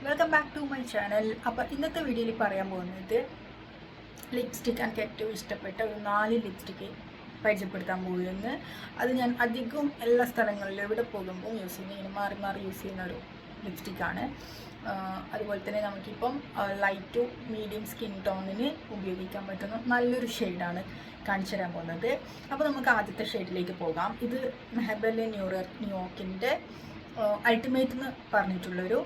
Welcome back to my channel. അപ്പോൾ ഇന്നത്തെ വീഡിയോയിൽ പറയാൻ പോകുന്നത് ലിപ്സ്റ്റിക്ക് എനിക്ക് ഏറ്റവും ഇഷ്ടപ്പെട്ട ഒരു 4 ലിപ്സ്റ്റിക്ക് പരിചയപ്പെടുത്താൻ പോകുന്നത്. അത് ഞാൻ അധികം എല്ലാ സ്ഥലങ്ങളിലും എവിടെ പോകുമ്പോൾ യൂസ് ചെയ്യുന്ന, ഇങ്ങനെ മാറി മാറി യൂസ് ചെയ്യുന്ന ഒരു ലിപ്സ്റ്റിക്കാണ്. അതുപോലെ തന്നെ നമുക്കിപ്പം ലൈറ്റ് ടു മീഡിയം സ്കിൻ ടോണിന് ഉപയോഗിക്കാൻ പറ്റുന്ന നല്ലൊരു ഷെയ്ഡാണ് കാണിച്ചു തരാൻ പോകുന്നത്. അപ്പോൾ നമുക്ക് ആദ്യത്തെ ഷെയ്ഡിലേക്ക് പോകാം. ഇത് മെഹബെലിൻ ന്യൂയോർക്കിൻ്റെ അൾട്ടിമേറ്റ് എന്ന് പറഞ്ഞിട്ടുള്ളൊരു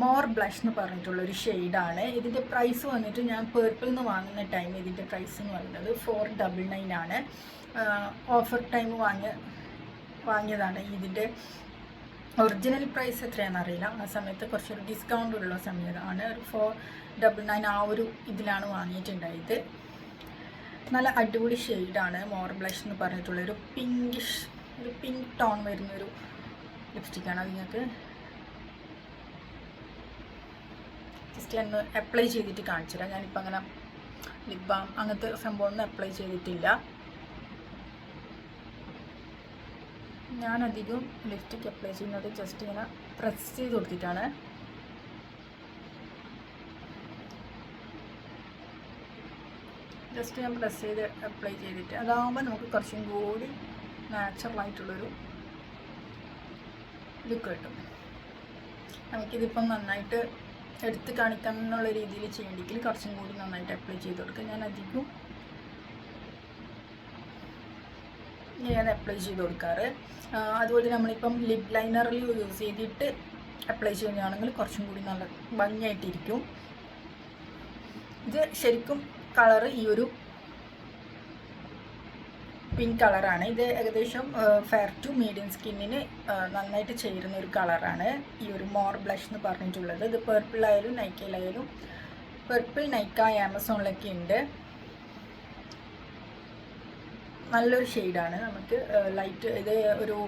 മോർ ബ്ലഷ് എന്ന് പറഞ്ഞിട്ടുള്ളൊരു ഷെയ്ഡാണ്. ഇതിൻ്റെ പ്രൈസ് വന്നിട്ട് ഞാൻ പേർപ്പിൾ നിന്ന് വാങ്ങുന്ന ടൈം ഇതിൻ്റെ പ്രൈസ് എന്ന് പറയുന്നത് 499 ആണ്. ഓഫർ ടൈം വാങ്ങിയതാണ്. ഇതിൻ്റെ ഒറിജിനൽ പ്രൈസ് എത്രയാണെന്ന് അറിയില്ല. ആ സമയത്ത് കുറച്ചൊരു ഡിസ്കൗണ്ട് ഉള്ള സമയത്താണ്. ഒരു 499 ആ ഒരു ഇതിലാണ് വാങ്ങിയിട്ടുണ്ടായത്. നല്ല അടിപൊളി ഷെയ്ഡാണ്. മോർ ബ്ലഷ് എന്ന് പറഞ്ഞിട്ടുള്ളൊരു പിങ്ക് ടോൺ വരുന്നൊരു ലിപ്സ്റ്റിക്കാണ്. അത് നിങ്ങൾക്ക് ജസ്റ്റ് ഒന്ന് അപ്ലൈ ചെയ്തിട്ട് കാണിച്ചു തരാം. ഞാനിപ്പോൾ അങ്ങനെ ലിപ് ബാം അങ്ങനത്തെ സംഭവമൊന്നും അപ്ലൈ ചെയ്തിട്ടില്ല. ഞാനധികം ലിപ്സ്റ്റിക് അപ്ലൈ ചെയ്യുന്നത് ജസ്റ്റ് ഇങ്ങനെ പ്രസ് ചെയ്ത് കൊടുത്തിട്ടാണ്. ജസ്റ്റ് ഞാൻ പ്രസ് ചെയ്ത് അപ്ലൈ ചെയ്തിട്ട്, അതാകുമ്പോൾ നമുക്ക് കുറച്ചും കൂടി നാച്ചുറലായിട്ടുള്ളൊരു ലുക്ക് കിട്ടും. നമുക്കിതിപ്പം നന്നായിട്ട് എടുത്ത് കാണിക്കാൻ എന്നുള്ള രീതിയിൽ ചെയ്യണമെങ്കിൽ കുറച്ചും കൂടി നന്നായിട്ട് അപ്ലൈ ചെയ്ത് കൊടുക്കുക. ഞാൻ അധികം ഇങ്ങനെയാണ് അപ്ലൈ ചെയ്ത് കൊടുക്കാറ്. അതുപോലെ നമ്മളിപ്പം ലിപ് ലൈനറിൽ യൂസ് ചെയ്തിട്ട് അപ്ലൈ ചെയ്യുന്നതാണെങ്കിൽ കുറച്ചും കൂടി നല്ല ഭംഗിയായിട്ടിരിക്കും. ഇത് ശരിക്കും കളറ് ഈ ഒരു പിങ്ക് കളറാണ്. ഇത് ഏകദേശം ഫെയർ ടു മീഡിയം സ്കിന്നിന് നന്നായിട്ട് ചേരുന്ന ഒരു കളറാണ് ഈ ഒരു മോർ ബ്ലഷ് എന്ന് പറഞ്ഞിട്ടുള്ളത്. ഇത് പേർപ്പിളായാലും നൈക്കയിലായാലും, പേർപ്പിൾ നൈക്ക ആമസോണിലൊക്കെ ഉണ്ട്. നല്ലൊരു ഷെയ്ഡാണ്. നമുക്ക് ലൈറ്റ് ഇത് ഒരു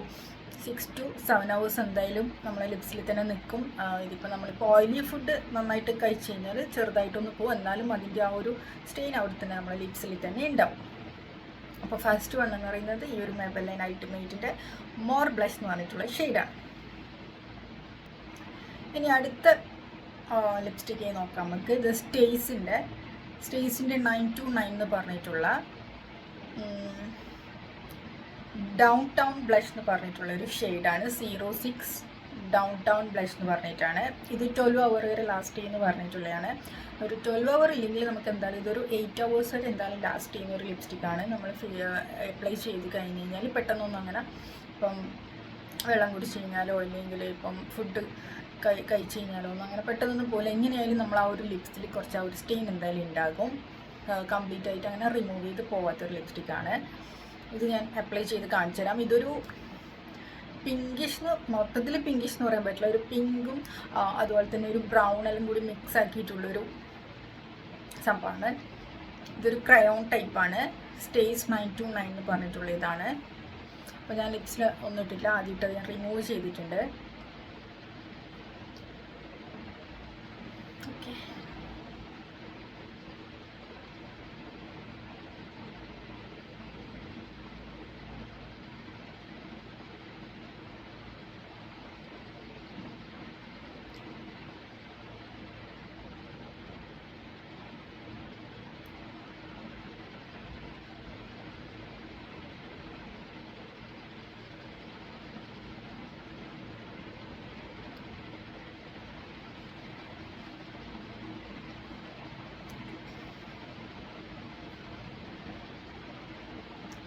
6 to 7 hours എന്തായാലും നമ്മളെ ലിപ്സിൽ തന്നെ നിൽക്കും. ഇതിപ്പോൾ നമ്മളിപ്പോൾ ഓയിലി ഫുഡ് നന്നായിട്ട് കഴിച്ച് കഴിഞ്ഞാൽ ചെറുതായിട്ടൊന്ന് പോകും, എന്നാലും അതിൻ്റെ ആ ഒരു സ്റ്റെയിൻ അവിടെ തന്നെ നമ്മളെ ലിപ്സിൽ തന്നെ ഉണ്ടാവും. അപ്പോൾ ഫസ്റ്റ് വൺ എന്ന് പറയുന്നത് ഈ ഒരു മെബെലിൻ അൾട്ടിമേറ്റിൻ്റെ മോർ ബ്ലഷ് എന്ന് പറഞ്ഞിട്ടുള്ള ഷെയ്ഡാണ്. ഇനി അടുത്ത ലിപ്സ്റ്റിക്ക് നോക്കാം നമുക്ക്. ഇത് സ്റ്റേസിൻ്റെ 929 എന്ന് പറഞ്ഞിട്ടുള്ള ഡൗൺ ടൗൺ ബ്ലഷ് എന്ന് പറഞ്ഞിട്ടുള്ളൊരു ഷെയ്ഡാണ്. 06 ഡൗൺ ടൗൺ ബ്ലഷ് എന്ന് പറഞ്ഞിട്ടാണ്. ഇത് 12 hour വരെ ലാസ്റ്റ് ചെയ്യുമെന്ന് പറഞ്ഞിട്ടുള്ളതാണ്. ഒരു 12 hour ഇല്ലെങ്കിൽ നമുക്ക് എന്തായാലും ഇതൊരു 8 hours വരെ എന്തായാലും ലാസ്റ്റ് ചെയ്യുന്ന ഒരു ലിപ്സ്റ്റിക്കാണ്. നമ്മൾ അപ്ലൈ ചെയ്ത് കഴിഞ്ഞ് കഴിഞ്ഞാൽ പെട്ടെന്നൊന്നും അങ്ങനെ ഇപ്പം വെള്ളം കുടിച്ച് കഴിഞ്ഞാലോ അല്ലെങ്കിൽ ഇപ്പം ഫുഡ് കഴിച്ച് കഴിഞ്ഞാലോ ഒന്നും അങ്ങനെ പെട്ടെന്നൊന്നും പോലെ എങ്ങനെയായാലും നമ്മൾ ആ ഒരു ലിപ്സ്റ്റിൽ കുറച്ച് ആ ഒരു സ്റ്റെയിൻ എന്തായാലും ഉണ്ടാകും. കംപ്ലീറ്റ് ആയിട്ട് അങ്ങനെ റിമൂവ് ചെയ്ത് പോകാത്തൊരു ലിപ്സ്റ്റിക്കാണ്. ഇത് ഞാൻ അപ്ലൈ ചെയ്ത് കാണിച്ചു തരാം. ഇതൊരു പിങ്കിഷ്, മൊത്തത്തിൽ പിങ്കിഷ് എന്ന് പറയാൻ പറ്റില്ല, ഒരു പിങ്കും അതുപോലെ തന്നെ ഒരു ബ്രൗൺ എല്ലാം കൂടി മിക്സ് ആക്കിയിട്ടുള്ളൊരു സംഭവമാണ്. ഇതൊരു ക്രയോൺ ടൈപ്പാണ്. സ്റ്റേസ് 929 എന്ന് പറഞ്ഞിട്ടുള്ള ഇതാണ്. അപ്പോൾ ഞാൻ ലിപ്സിൽ ഒന്നും ഇട്ടില്ല, ആദ്യമായിട്ട് ഞാൻ റിമൂവ് ചെയ്തിട്ടുണ്ട്. ഓക്കെ,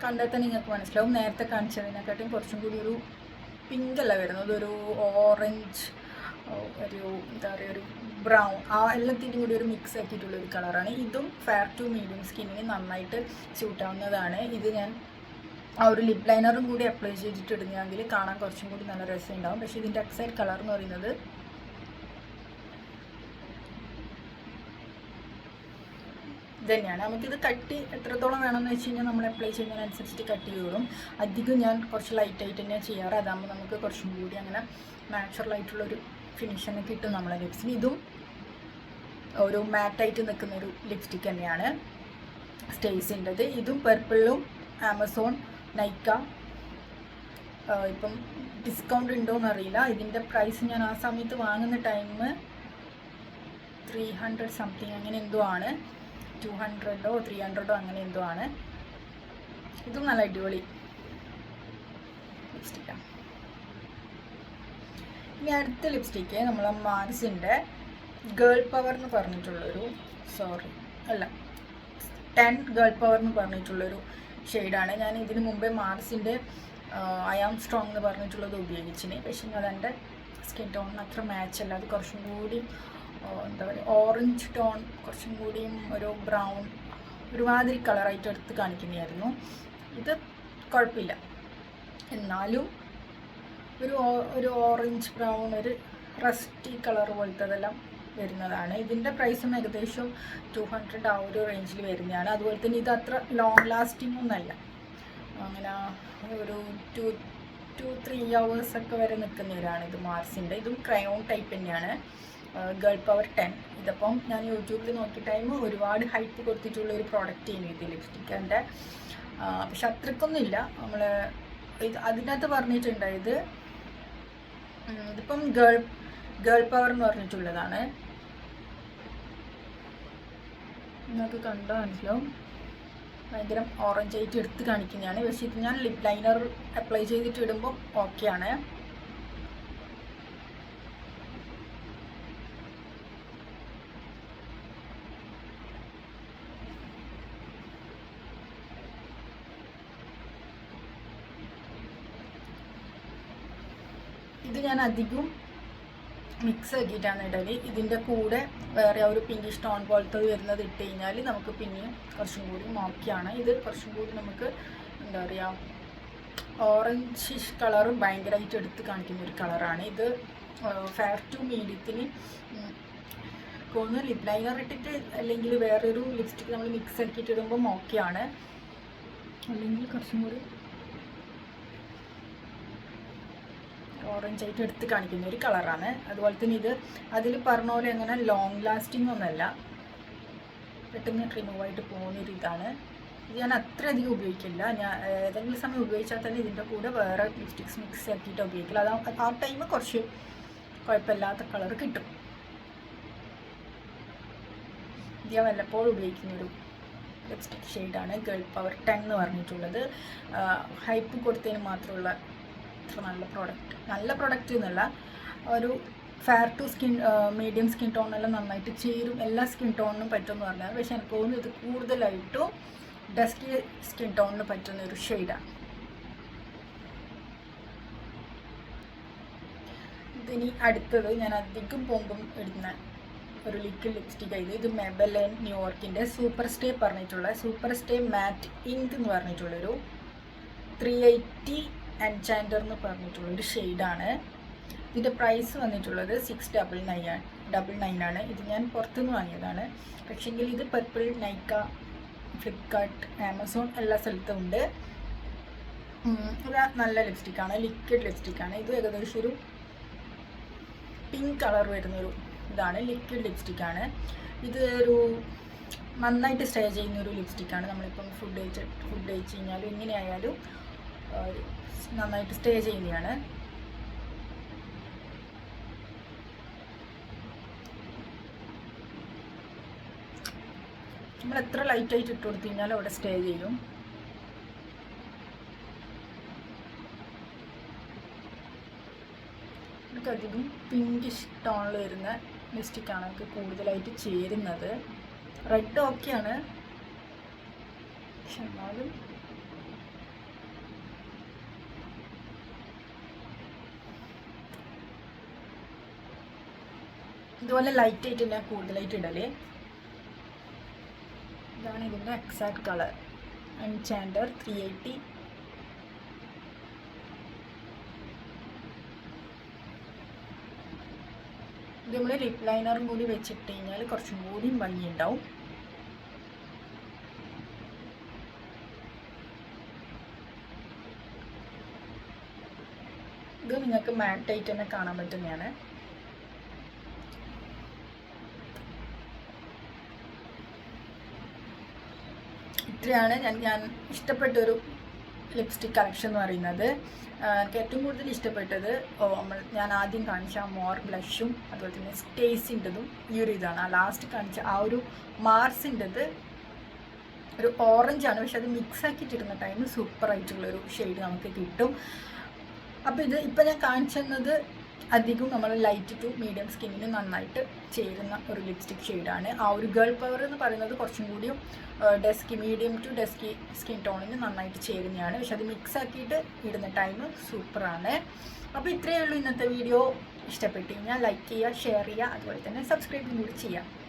കണ്ടാൽ തന്നെ നിങ്ങൾക്ക് മനസ്സിലാവും നേരത്തെ കാണിച്ചതിനെക്കാട്ടും കുറച്ചും കൂടി ഒരു പിങ്ക് അല്ല വരുന്നത്, ഒരു ഓറഞ്ച്, ഒരു എന്താ പറയുക, ഒരു ബ്രൗൺ, ആ എല്ലാത്തിൻ്റെയും കൂടി ഒരു മിക്സ് ആക്കിയിട്ടുള്ളൊരു കളറാണ്. ഇതും ഫെയർ ടു മീഡിയം സ്കിന്നിന് നന്നായിട്ട് സ്യൂട്ടാവുന്നതാണ്. ഇത് ഞാൻ ആ ഒരു ലിപ് ലൈനറും കൂടി അപ്ലൈ ചെയ്തിട്ട് ഇടുന്നതെങ്കിൽ കാണാൻ കുറച്ചും കൂടി നല്ല രസം ഉണ്ടാവും. പക്ഷേ ഇതിൻ്റെ എക്സൈറ്റ് കളർ എന്ന് പറയുന്നത് ഇതന്നെയാണ്. നമുക്കിത് കട്ടി എത്രത്തോളം വേണമെന്ന് വെച്ച് കഴിഞ്ഞാൽ നമ്മൾ അപ്ലൈ ചെയ്യുന്നതിനനുസരിച്ചിട്ട് കട്ടി കൂടും. അധികം ഞാൻ കുറച്ച് ലൈറ്റായിട്ട് തന്നെ ചെയ്യാറ്. അതാകുമ്പോൾ നമുക്ക് കുറച്ചും കൂടി അങ്ങനെ നാച്ചുറലായിട്ടുള്ളൊരു ഫിനിഷൊക്കെ കിട്ടും നമ്മളെ ലിപ്സിന്. ഇതും ഒരു മാറ്റായിട്ട് നിൽക്കുന്നൊരു ലിപ്സ്റ്റിക്ക് തന്നെയാണ് സ്റ്റേസിൻ്റെത്. ഇതും പർപ്പിളും ആമസോൺ, നൈക്ക ഇപ്പം ഡിസ്കൗണ്ട് ഉണ്ടോയെന്ന് അറിയില്ല. ഇതിൻ്റെ പ്രൈസ് ഞാൻ ആ സമയത്ത് വാങ്ങുന്ന ടൈം 300 സംതിങ് അങ്ങനെ എന്തോ ആണ്, 200 300 അങ്ങനെ എന്തോ ആണ്. ഇതും നല്ല അടിപൊളി ലിപ്സ്റ്റിക്കാണ്. ഇനി അടുത്ത ലിപ്സ്റ്റിക്ക് നമ്മളെ മാർസിൻ്റെ ഗേൾ പവർ എന്ന് പറഞ്ഞിട്ടുള്ളൊരു 10 ഗേൾ പവർ എന്ന് പറഞ്ഞിട്ടുള്ളൊരു ഷെയ്ഡാണ്. ഞാൻ ഇതിന് മുമ്പേ മാർസിൻ്റെ ഐ ആം സ്ട്രോങ് എന്ന് പറഞ്ഞിട്ടുള്ളത് ഉപയോഗിച്ചിന്. പക്ഷേ അതെൻ്റെ സ്കിൻ ടോണിന് അത്ര മാച്ച് അല്ല. അത് കുറച്ചും കൂടി എന്താ പറയുക, ഓറഞ്ച് ടോൺ, കുറച്ചും കൂടിയും ഒരു ബ്രൗൺ ഒരുമാതിരി കളറായിട്ട് എടുത്ത് കാണിക്കുന്നതായിരുന്നു. ഇത് കുഴപ്പമില്ല, എന്നാലും ഒരു ഓറഞ്ച് ബ്രൗൺ, ഒരു റസ്റ്റി കളർ പോലത്തതെല്ലാം വരുന്നതാണ്. ഇതിൻ്റെ പ്രൈസും ഏകദേശം 200 ആ ഒരു റേഞ്ചിൽ വരുന്നതാണ്. അതുപോലെ തന്നെ ഇത് അത്ര ലോങ് ലാസ്റ്റിംഗ് ഒന്നല്ല, അങ്ങനെ ഒരു 2-3 hours വരെ നിൽക്കുന്നവരാണ് ഇത് മാർസിൻ്റെ. ഇതും ക്രയോൺ ടൈപ്പ് തന്നെയാണ്, ഗേൾ പവർ 10. ഇതിപ്പം ഞാൻ യൂട്യൂബിൽ നോക്കിയ ടൈം ഒരുപാട് ഹൈപ്പ് കൊടുത്തിട്ടുള്ള ഒരു പ്രോഡക്റ്റ് ചെയ്യുന്നു ഇത് ലിപ്സ്റ്റിക്കിൻ്റെ. പക്ഷെ അത്രയ്ക്കൊന്നുമില്ല. നമ്മൾ അതിനകത്ത് പറഞ്ഞിട്ടുണ്ടായത് ഇതിപ്പം ഗേൾ പവർ എന്ന് പറഞ്ഞിട്ടുള്ളതാണ്. നിങ്ങൾക്ക് കണ്ടാൽ മനസ്സിലാവും, ഭയങ്കര ഓറഞ്ച് ആയിട്ട് എടുത്ത് കാണിക്കുന്നതാണ്. പക്ഷേ ഇത് ഞാൻ ലിപ് ലൈനർ അപ്ലൈ ചെയ്തിട്ട് ഇടുമ്പോൾ ഓക്കെയാണ്. ഇത് ഞാൻ അധികം മിക്സ് ആക്കിയിട്ടാണ് ഇടല്. ഇതിൻ്റെ കൂടെ വേറെ ഒരു പിങ്കിഷ് ടോൺ പോലത്തെ വരുന്നത് ഇട്ട് കഴിഞ്ഞാൽ നമുക്ക് പിന്നെയും കുറച്ചും കൂടി ഓക്കെയാണ്. ഇത് കുറച്ചും കൂടി നമുക്ക് എന്താ പറയുക, ഓറഞ്ചിഷ് കളർ ഭയങ്കരമായിട്ട് എടുത്ത് കാണിക്കുന്ന ഒരു കളറാണ്. ഇത് ഫെയർ ടു മീഡിയത്തിന് ഒന്ന് ലിപ് ലൈനർ ഇട്ടിട്ട് അല്ലെങ്കിൽ വേറൊരു ലിപ്സ്റ്റിക്ക് നമ്മൾ മിക്സ് ആക്കിയിട്ട് ഇടുമ്പോൾ ഓക്കെയാണ്. അല്ലെങ്കിൽ കുറച്ചും കൂടി ഓറഞ്ച് ആയിട്ട് എടുത്ത് കാണിക്കുന്ന ഒരു കളറാണ്. അതുപോലെ തന്നെ ഇത് അതിൽ പറഞ്ഞ പോലെ അങ്ങനെ ലോങ് ലാസ്റ്റിംഗ് ഒന്നുമല്ല, പെട്ടെന്ന് റിമൂവ് ആയിട്ട് പോകുന്നൊരു ഇതാണ്. ഇത് ഞാൻ അത്ര അധികം ഉപയോഗിക്കില്ല. ഞാൻ ഏതെങ്കിലും സമയം ഉപയോഗിച്ചാൽ തന്നെ ഇതിൻ്റെ കൂടെ വേറെ ലിപ്സ്റ്റിക്സ് മിക്സ് ആക്കിയിട്ട് ഉപയോഗിക്കില്ല. ആ ടൈം കുറച്ച് കുഴപ്പമില്ലാത്ത കളർ കിട്ടും. ഇത് ഞാൻ വല്ലപ്പോഴും ഉപയോഗിക്കുന്നൊരു ലിപ്സ്റ്റിക് ഷെയ്ഡാണ് ഗേൾ പവർ 10 എന്ന് പറഞ്ഞിട്ടുള്ളത്. ഹൈപ്പ് കൊടുത്തതിന് മാത്രമുള്ള നല്ല പ്രൊഡക്റ്റ് എന്നല്ല, ഒരു fair to skin medium skin ടോണെല്ലാം നന്നായിട്ട് ചേരും, എല്ലാ സ്കിൻ ടോണിനും പറ്റുമെന്ന് പറഞ്ഞാൽ. പക്ഷെ എനിക്ക് തോന്നുന്നു ഇത് കൂടുതലായിട്ടും ഡസ്കി സ്കിൻ ടോണിന് പറ്റുന്ന ഒരു ഷെയ്ഡാണ്. ഇതിനി അടുത്തത് ഞാൻ അധികം പോകുമ്പം ഇടുന്ന ഒരു ലിക്വിഡ് ലിപ്സ്റ്റിക് ആയത് ഇത് മെബലൈൻ ന്യൂയോർക്കിൻ്റെ സൂപ്പർ സ്റ്റേ പറഞ്ഞിട്ടുള്ള സൂപ്പർ സ്റ്റേ മാറ്റ് ഇങ്ക് എന്ന് പറഞ്ഞിട്ടുള്ളൊരു 380 എൻചാൻഡർ എന്ന് പറഞ്ഞിട്ടുള്ളൊരു ഷെയ്ഡാണ്. ഇതിൻ്റെ പ്രൈസ് വന്നിട്ടുള്ളത് 699 ആണ്. ഇത് ഞാൻ പുറത്തുനിന്ന് വാങ്ങിയതാണ്. പക്ഷേങ്കിൽ ഇത് പർപ്പിൾ, നൈക്ക, ഫ്ലിപ്കാർട്ട്, ആമസോൺ എല്ലാ സ്ഥലത്തും ഉണ്ട്. ഇത് നല്ല ലിപ്സ്റ്റിക്കാണ്, ലിക്വിഡ് ലിപ്സ്റ്റിക്കാണ്. ഇത് ഏകദേശം ഒരു പിങ്ക് കളർ വരുന്നൊരു ഇതാണ്, ലിക്വിഡ് ലിപ്സ്റ്റിക്കാണ്. ഇത് ഒരു നന്നായിട്ട് സ്റ്റേ ചെയ്യുന്നൊരു ലിപ്സ്റ്റിക്കാണ്. നമ്മളിപ്പം ഫുഡ് കഴിച്ച് കഴിഞ്ഞാലും എങ്ങനെയായാലും നന്നായിട്ട് സ്റ്റേ ചെയ്യുന്നതാണ്. നമ്മൾ എത്ര ലൈറ്റായിട്ട് ഇട്ട് കൊടുത്തു കഴിഞ്ഞാലും അവിടെ സ്റ്റേ ചെയ്യും. എനിക്കധികം പിങ്കിഷ് ടോണിൽ വരുന്ന ലിപ്സ്റ്റിക്കാണ് എനിക്ക് കൂടുതലായിട്ട് ചേരുന്നത്. റെഡ് ഓക്കെയാണ്, പക്ഷെ എന്നാലും ഇതുപോലെ ലൈറ്റായിട്ട് ഞാൻ കൂടുതലായിട്ട് ഇടല്. ഇതാണ് ഇതിൻ്റെ എക്സാക്ട് കളർ, എൻചാൻഡർ 380. ഇത് നമ്മൾ ലിപ് ലൈനറും കൂടി വെച്ചിട്ട് കഴിഞ്ഞാൽ കുറച്ചും കൂടി ഭംഗിയുണ്ടാവും. ഇത് നിങ്ങൾക്ക് മാറ്റായിട്ട് തന്നെ കാണാൻ പറ്റുന്നതാണ്. ഇത്രയാണ് ഞാൻ ഇഷ്ടപ്പെട്ടൊരു ലിപ്സ്റ്റിക് കളക്ഷൻ എന്ന് പറയുന്നത്. എനിക്ക് ഏറ്റവും കൂടുതൽ ഇഷ്ടപ്പെട്ടത് ഞാൻ ആദ്യം കാണിച്ച മോർ ബ്ലഷും അതുപോലെ തന്നെ സ്റ്റേസിൻ്റെതും ഈ ഒരു ഇതാണ്. ആ ലാസ്റ്റ് കാണിച്ച ആ ഒരു മാർസിൻ്റെത് ഒരു ഓറഞ്ചാണ്, പക്ഷെ അത് മിക്സ് ആക്കിയിട്ടിരുന്ന ടൈം സൂപ്പറായിട്ടുള്ളൊരു ഷെയ്ഡ് നമുക്ക് കിട്ടും. അപ്പോൾ ഇത് ഇപ്പം ഞാൻ കാണിച്ചത് അധികം നമ്മൾ ലൈറ്റ് ടു മീഡിയം സ്കിന്നിന് നന്നായിട്ട് ചേരുന്ന ഒരു ലിപ്സ്റ്റിക് ഷെയ്ഡാണ്. ആ ഒരു ഗേൾ പവർ എന്ന് പറയുന്നത് കുറച്ചും കൂടിയും മീഡിയം ടു ഡസ്കി സ്കിൻ ടോണിന് നന്നായിട്ട് ചേരുന്നതാണ്, പക്ഷെ അത് മിക്സ് ആക്കിയിട്ട് ഇടുന്ന ടൈം സൂപ്പറാണ്. അപ്പോൾ ഇത്രയേ ഉള്ളൂ ഇന്നത്തെ വീഡിയോ. ഇഷ്ടപ്പെട്ട് കഴിഞ്ഞാൽ ലൈക്ക് ചെയ്യുക, ഷെയർ ചെയ്യുക, അതുപോലെ തന്നെ സബ്സ്ക്രൈബും കൂടി ചെയ്യുക.